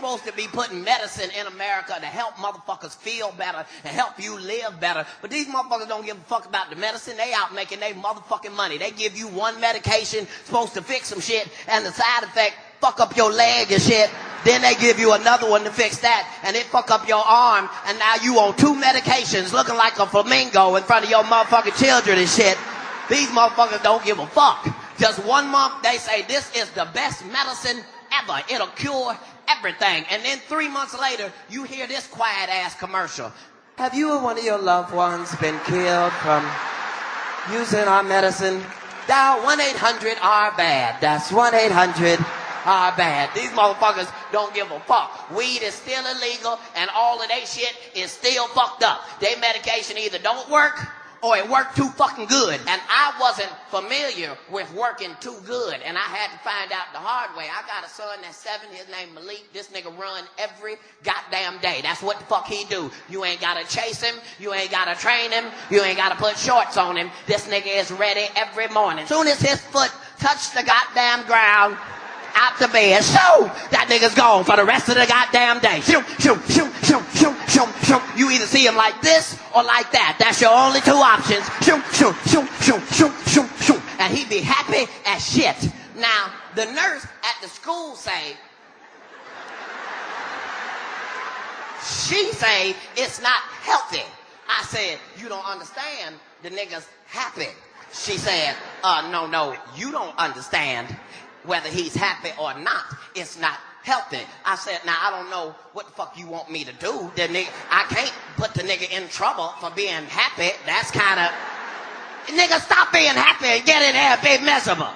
supposed to be putting medicine in America to help motherfuckers feel better and help you live better. But these motherfuckers don't give a fuck about the medicine. They out making their motherfucking money. They give you one medication supposed to fix some shit, and the side effect fuck up your leg and shit. Then they give you another one to fix that, and it fuck up your arm, and now you on 2 medications looking like a flamingo in front of your motherfucking children and shit. These motherfuckers don't give a fuck. Just 1 month, they say this is the best medicine ever. It'll cure everything. And then 3 months later, you hear this quiet-ass commercial. Have you or one of your loved ones been killed from using our medicine? Dial 1-800-RBAD. That's 1-800-RBAD. These motherfuckers don't give a fuck. Weed is still illegal, and all of their shit is still fucked up. Their medication either don't work, or it worked too fucking good. And I wasn't familiar with working too good, and I had to find out the hard way. I got a son that's 7, his name Malik. This nigga run every goddamn day. That's what the fuck he do. You ain't gotta chase him, you ain't gotta train him, you ain't gotta put shorts on him. This nigga is ready every morning. Soon as his foot touched the goddamn ground, out the bed, shoo, that nigga's gone for the rest of the goddamn day. Shoo, shoo, shoo, shoo, shoo, shoo, shoo. You either see him like this or like that. That's your only 2 options. Shoo, shoo, shoo, shoo, shoo, shoo, shoo. And he be happy as shit. Now, the nurse at the school say, she say it's not healthy. I said, you don't understand, the nigga's happy. She said, no, you don't understand. Whether he's happy or not, it's not healthy. I said, now I don't know what the fuck you want me to do. I can't put the nigga in trouble for being happy. That's kind of, nigga, stop being happy and get in there and be miserable.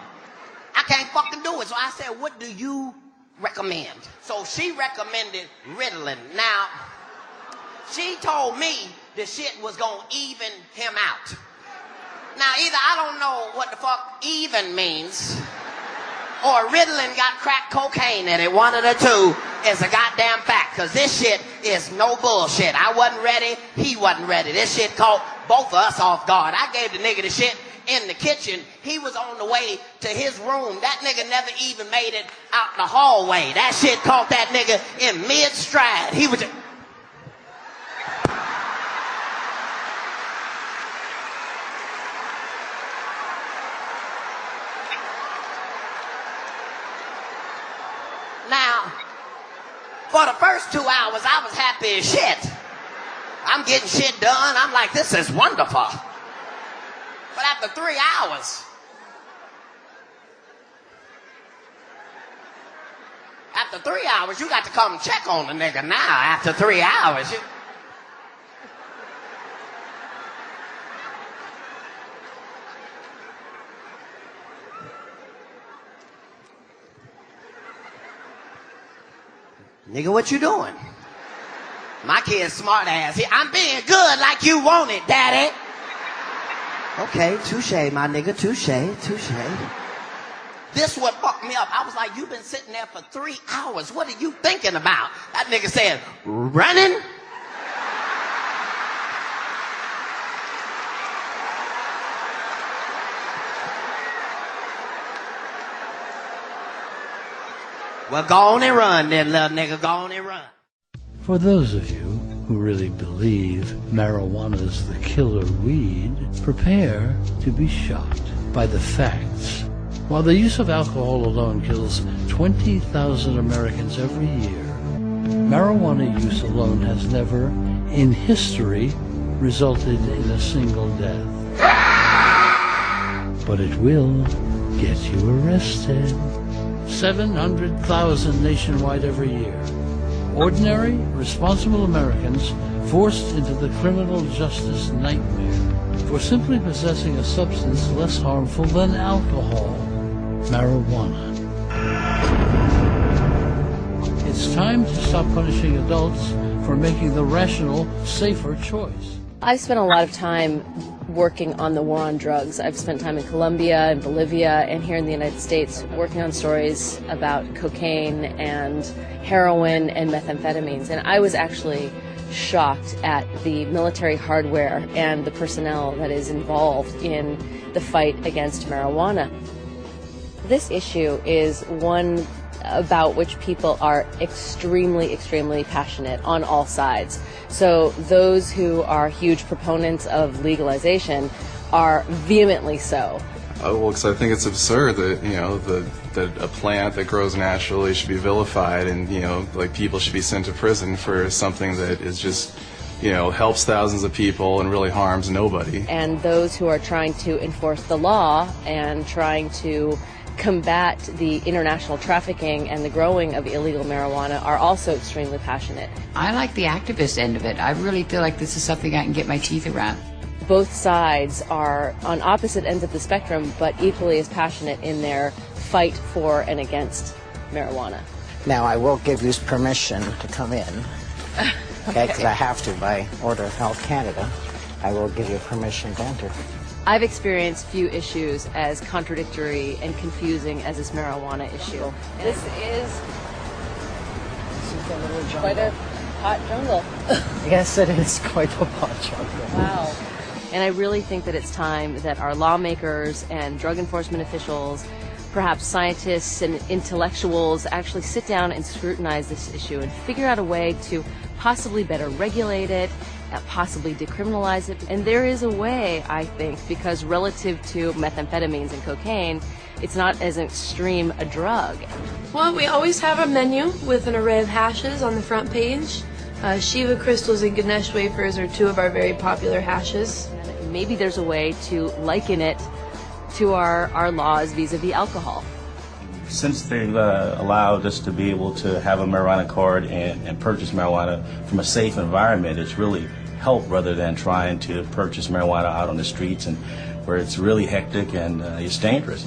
I can't fucking do it. So I said, what do you recommend? So she recommended Ritalin. Now, she told me the shit was gonna even him out. Now, either I don't know what the fuck even means, or Ritalin got crack cocaine in it. One of the two is a goddamn fact, because this shit is no bullshit. I wasn't ready, he wasn't ready. This shit caught both of us off guard. I gave the nigga the shit in the kitchen. He was on the way to his room. That nigga never even made it out the hallway. That shit caught that nigga in mid-stride. He was just... Now, for the first 2 hours, I was happy as shit. I'm getting shit done. I'm like, this is wonderful. But after 3 hours, you got to come check on the nigga now. After 3 hours, nigga, what you doing? My kid's smart ass. I'm being good like you want it, daddy. Okay, touche, my nigga, touche. This what fucked me up. I was like, you've been sitting there for 3 hours. What are you thinking about? That nigga said, running? Well, go on and run then, little nigga. Go on and run. For those of you who really believe marijuana's the killer weed, prepare to be shocked by the facts. While the use of alcohol alone kills 20,000 Americans every year, marijuana use alone has never, in history, resulted in a single death. But it will get you arrested. 700,000 nationwide every year. Ordinary, responsible Americans forced into the criminal justice nightmare for simply possessing a substance less harmful than alcohol, marijuana. It's time to stop punishing adults for making the rational, safer choice. I've spent a lot of time working on the war on drugs. I've spent time in Colombia and Bolivia and here in the United States working on stories about cocaine and heroin and methamphetamines. And I was actually shocked at the military hardware and the personnel that is involved in the fight against marijuana. This issue is one about which people are extremely, extremely passionate on all sides. So those who are huge proponents of legalization are vehemently so. Well, because I think it's absurd that, that a plant that grows naturally should be vilified, and, like, people should be sent to prison for something that is just, helps thousands of people and really harms nobody. And those who are trying to enforce the law and trying to combat the international trafficking and the growing of illegal marijuana are also extremely passionate. I like the activist end of it. I really feel like this is something I can get my teeth around. Both sides are on opposite ends of the spectrum, but equally as passionate in their fight for and against marijuana. Now, I will give you permission to come in, okay, because I have to by order of Health Canada. I will give you permission to enter. I've experienced few issues as contradictory and confusing as this marijuana issue. This is quite a hot jungle. Yes, it is quite a hot jungle. Wow. And I really think that it's time that our lawmakers and drug enforcement officials, perhaps scientists and intellectuals, actually sit down and scrutinize this issue and figure out a way to possibly better regulate it, possibly decriminalize it. And there is a way, I think, because relative to methamphetamines and cocaine, it's not as extreme a drug. Well, we always have a menu with an array of hashes on the front page. Shiva crystals and Ganesh wafers are two of our very popular hashes. Maybe there's a way to liken it to our laws vis-a-vis alcohol. Since they've allowed us to be able to have a marijuana card and purchase marijuana from a safe environment, it's really helped rather than trying to purchase marijuana out on the streets and where it's really hectic and it's dangerous.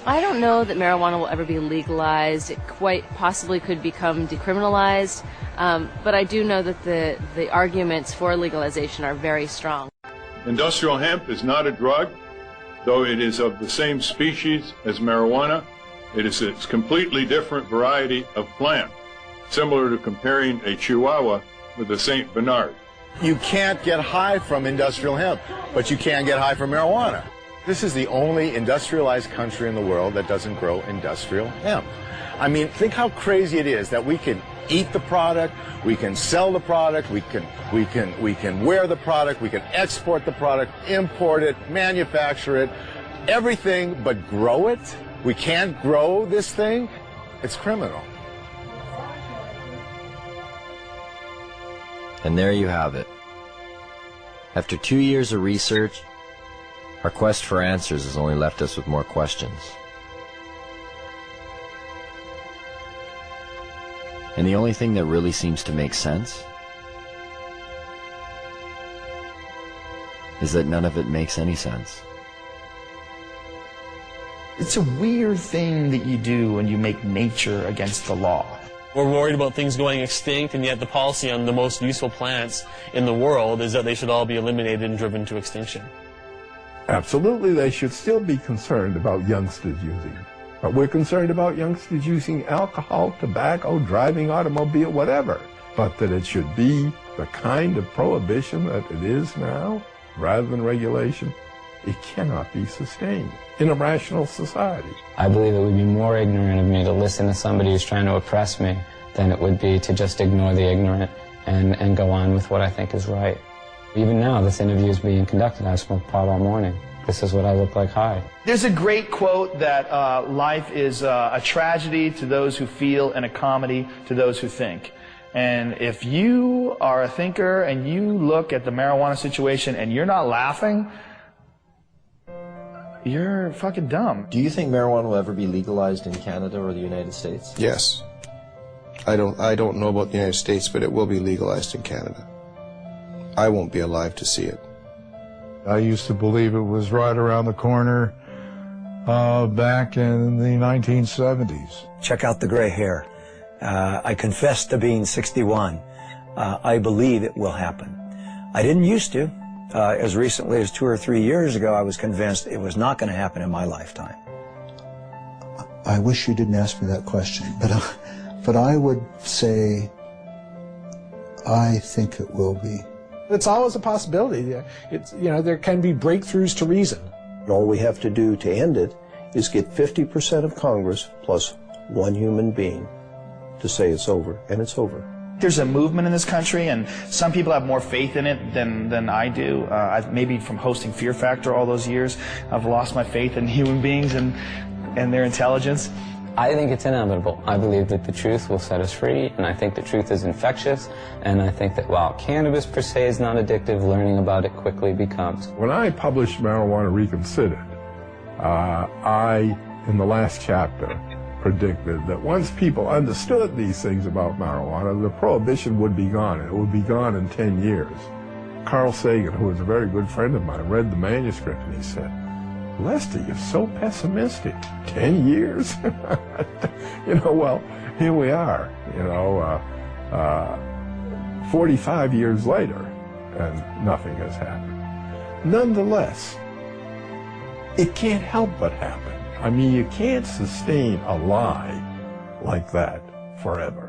I don't know that marijuana will ever be legalized. It quite possibly could become decriminalized, but I do know that the arguments for legalization are very strong. Industrial hemp is not a drug, though it is of the same species as marijuana. It is a completely different variety of plant, similar to comparing a Chihuahua with a St. Bernard. You can't get high from industrial hemp, but you can get high from marijuana. This is the only industrialized country in the world that doesn't grow industrial hemp. I mean, think how crazy it is that we can eat the product, we can sell the product, we can wear the product, we can export the product, import it, manufacture it, everything but grow it. We can't grow this thing. It's criminal. And there you have it. After 2 years of research, our quest for answers has only left us with more questions. And the only thing that really seems to make sense is that none of it makes any sense. It's a weird thing that you do when you make nature against the law. We're worried about things going extinct, and yet the policy on the most useful plants in the world is that they should all be eliminated and driven to extinction. Absolutely, they should still be concerned about youngsters using it. But we're concerned about youngsters using alcohol, tobacco, driving automobile, whatever. But that it should be the kind of prohibition that it is now, rather than regulation, it cannot be sustained in a rational society. I believe it would be more ignorant of me to listen to somebody who's trying to oppress me than it would be to just ignore the ignorant and go on with what I think is right. Even now, this interview is being conducted. I smoked pot all morning. This is what I look like high. There's a great quote that life is a tragedy to those who feel and a comedy to those who think. And if you are a thinker and you look at the marijuana situation and you're not laughing, you're fucking dumb. Do you think marijuana will ever be legalized in Canada or the United States? Yes. I don't know about the United States, but it will be legalized in Canada. I won't be alive to see it. I used to believe it was right around the corner back in the 1970s. Check out the gray hair. I confess to being 61. I believe it will happen. I didn't used to. As recently as 2 or 3 years ago, I was convinced it was not going to happen in my lifetime. I wish you didn't ask me that question, but I would say I think it will be. It's always a possibility. There can be breakthroughs to reason. All we have to do to end it is get 50% of Congress plus one human being to say it's over, and it's over. There's a movement in this country, and some people have more faith in it than I do. Maybe from hosting Fear Factor all those years, I've lost my faith in human beings and their intelligence. I think it's inevitable. I believe that the truth will set us free, and I think the truth is infectious, and I think that while cannabis per se is not addictive, learning about it quickly becomes. When I published Marijuana Reconsidered, I, in the last chapter, predicted that once people understood these things about marijuana, the prohibition would be gone. It would be gone in 10 years. Carl Sagan, who was a very good friend of mine, read the manuscript and he said, "Lester, you're so pessimistic. 10 years?" You know, well, here we are, 45 years later, and nothing has happened. Nonetheless, it can't help but happen. I mean, you can't sustain a lie like that forever.